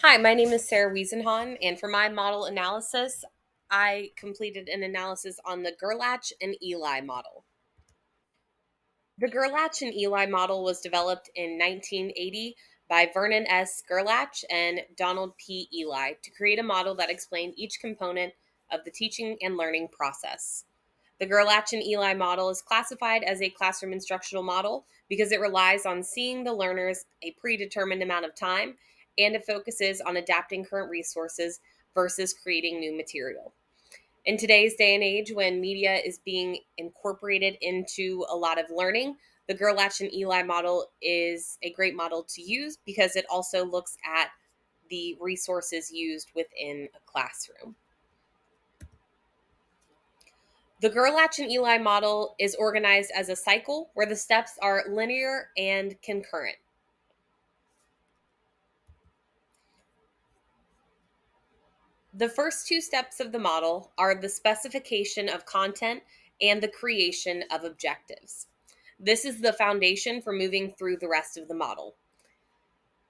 Hi, my name is Sarah Wiesenhahn, and for my model analysis, I completed an analysis on the Gerlach and Eli model. The Gerlach and Eli model was developed in 1980 by Vernon S. Gerlach and Donald P. Eli to create a model that explained each component of the teaching and learning process. The Gerlach and Eli model is classified as a classroom instructional model because it relies on seeing the learners a predetermined amount of time and it focuses on adapting current resources versus creating new material. In today's day and age, when media is being incorporated into a lot of learning, the Gerlach and Eli model is a great model to use because it also looks at the resources used within a classroom. The Gerlach and Eli model is organized as a cycle where the steps are linear and concurrent. The first two steps of the model are the specification of content and the creation of objectives. This is the foundation for moving through the rest of the model.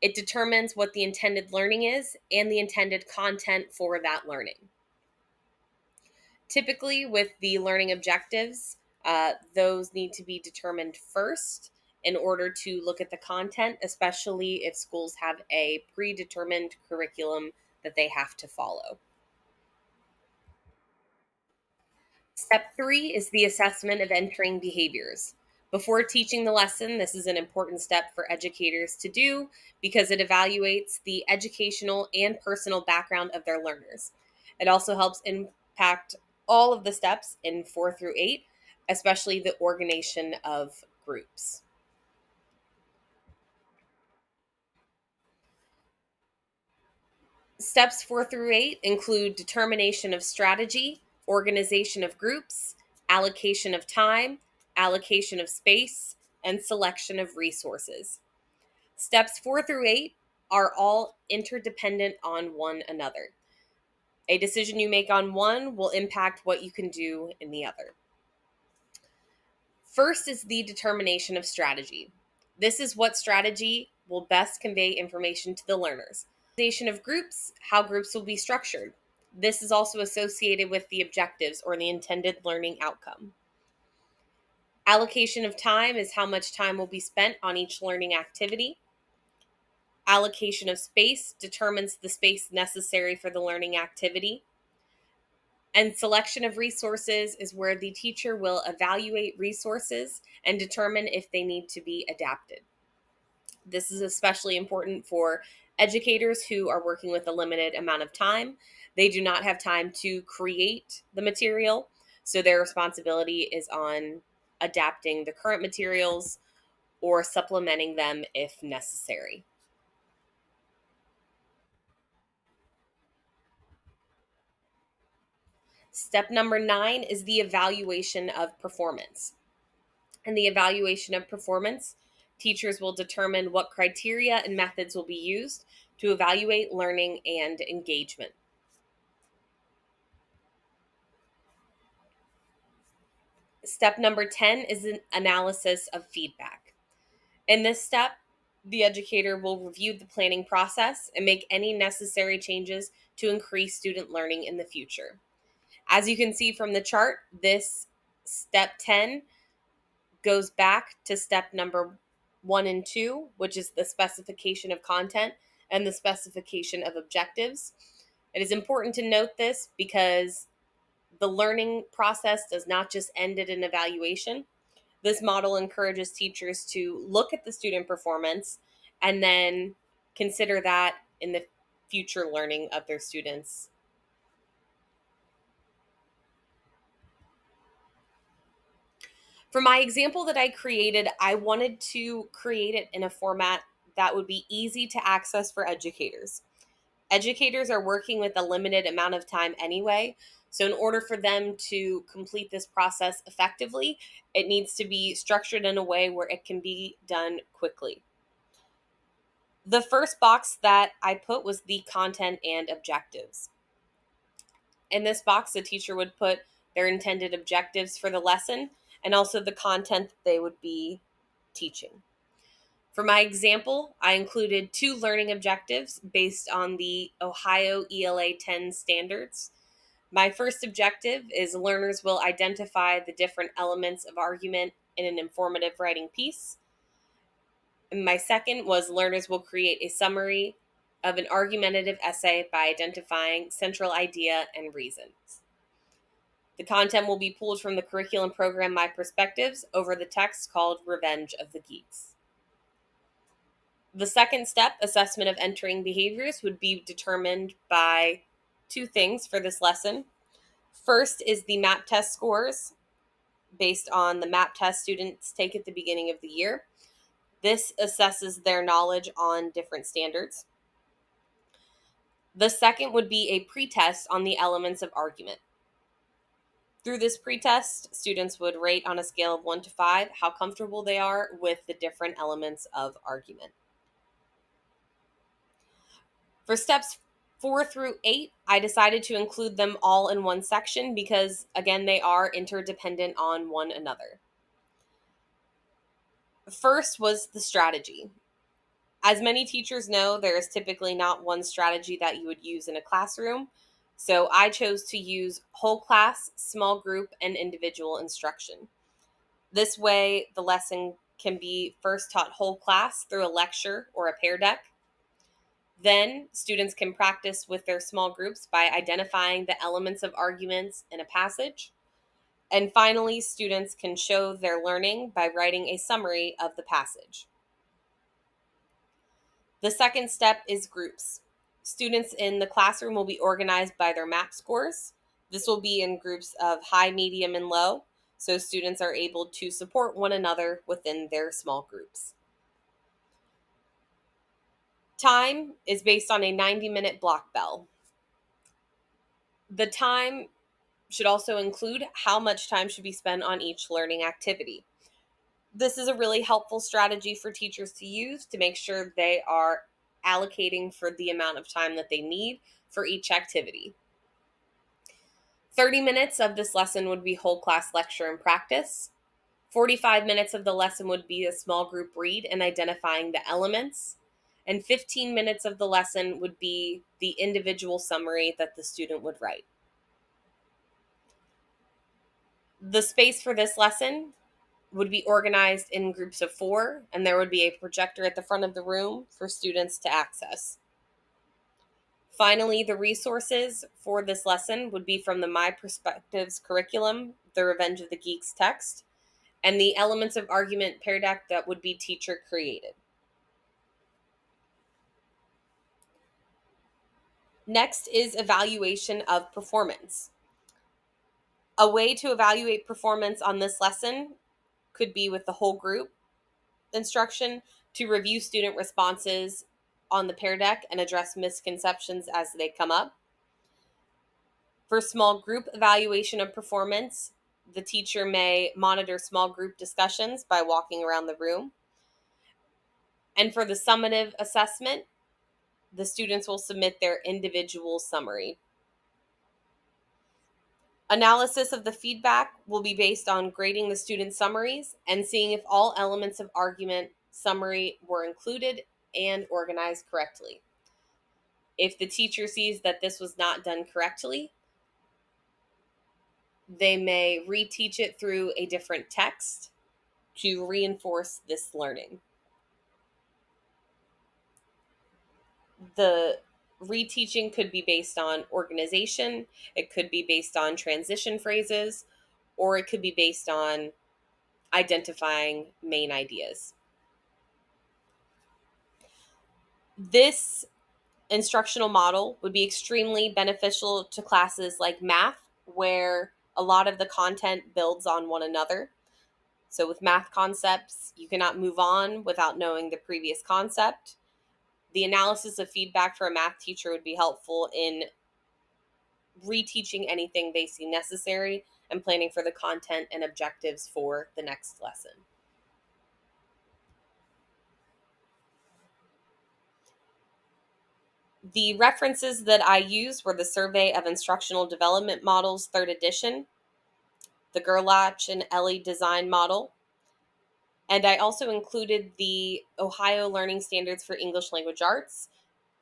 It determines what the intended learning is and the intended content for that learning. Typically, with the learning objectives, those need to be determined first in order to look at the content, especially if schools have a predetermined curriculum that they have to follow. Step three is the assessment of entering behaviors. Before teaching the lesson, this is an important step for educators to do because it evaluates the educational and personal background of their learners. It also helps impact all of the steps in 4 through 8, especially the organization of groups. Steps 4 through 8 include determination of strategy, organization of groups, allocation of time, allocation of space, and selection of resources. Steps 4 through 8 are all interdependent on one another. A decision you make on one will impact what you can do in the other. First is the determination of strategy. This is what strategy will best convey information to the learners. Organization of groups, how groups will be structured. This is also associated with the objectives or the intended learning outcome. Allocation of time is how much time will be spent on each learning activity. Allocation of space determines the space necessary for the learning activity. And selection of resources is where the teacher will evaluate resources and determine if they need to be adapted. This is especially important for educators who are working with a limited amount of time. They do not have time to create the material, so their responsibility is on adapting the current materials or supplementing them if necessary. Step number 9 is the evaluation of performance. In the evaluation of performance, teachers will determine what criteria and methods will be used to evaluate learning and engagement. Step number 10 is an analysis of feedback. In this step, the educator will review the planning process and make any necessary changes to increase student learning in the future. As you can see from the chart, this step 10 goes back to step number 1 and 2, which is the specification of content and the specification of objectives. It is important to note this because the learning process does not just end at an evaluation. This model encourages teachers to look at the student performance and then consider that in the future learning of their students. For my example that I created, I wanted to create it in a format that would be easy to access for educators. Educators are working with a limited amount of time anyway, so in order for them to complete this process effectively, it needs to be structured in a way where it can be done quickly. The first box that I put was the content and objectives. In this box, the teacher would put their intended objectives for the lesson and also the content that they would be teaching. For my example, I included 2 learning objectives based on the Ohio ELA 10 standards. My first objective is learners will identify the different elements of argument in an informative writing piece. And my second was learners will create a summary of an argumentative essay by identifying central idea and reasons. The content will be pulled from the curriculum program My Perspectives over the text called Revenge of the Geeks. The second step, assessment of entering behaviors, would be determined by 2 things for this lesson. First is the MAP test scores based on the MAP test students take at the beginning of the year. This assesses their knowledge on different standards. The second would be a pretest on the elements of argument. Through this pretest, students would rate on a scale of 1 to 5 how comfortable they are with the different elements of argument. For steps 4 through 8, I decided to include them all in one section because, again, they are interdependent on one another. First was the strategy. As many teachers know, there is typically not one strategy that you would use in a classroom. So I chose to use whole class, small group, and individual instruction. This way, the lesson can be first taught whole class through a lecture or a pear deck. Then, students can practice with their small groups by identifying the elements of arguments in a passage. And finally, students can show their learning by writing a summary of the passage. The second step is groups. Students in the classroom will be organized by their MAP scores. This will be in groups of high, medium, and low, so students are able to support one another within their small groups. Time is based on a 90-minute block bell. The time should also include how much time should be spent on each learning activity. This is a really helpful strategy for teachers to use to make sure they are allocating for the amount of time that they need for each activity. 30 minutes of this lesson would be whole class lecture and practice. 45 minutes of the lesson would be a small group read and identifying the elements. And 15 minutes of the lesson would be the individual summary that the student would write. The space for this lesson would be organized in groups of 4, and there would be a projector at the front of the room for students to access. Finally, the resources for this lesson would be from the My Perspectives curriculum, the Revenge of the Geeks text, and the elements of argument pear deck that would be teacher created. Next is evaluation of performance. A way to evaluate performance on this lesson could be with the whole group instruction to review student responses on the pear deck and address misconceptions as they come up. For small group evaluation of performance, the teacher may monitor small group discussions by walking around the room. And for the summative assessment, the students will submit their individual summary. Analysis of the feedback will be based on grading the student summaries and seeing if all elements of argument summary were included and organized correctly. If the teacher sees that this was not done correctly, they may reteach it through a different text to reinforce this learning. The reteaching could be based on organization, it could be based on transition phrases, or it could be based on identifying main ideas. This instructional model would be extremely beneficial to classes like math, where a lot of the content builds on one another. So with math concepts, you cannot move on without knowing the previous concept. The analysis of feedback for a math teacher would be helpful in reteaching anything they see necessary and planning for the content and objectives for the next lesson. The references that I used were the Survey of Instructional Development Models, 3rd edition, the Gerlach and Ellie Design Model, And I also included the Ohio Learning Standards for English Language Arts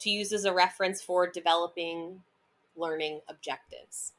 to use as a reference for developing learning objectives.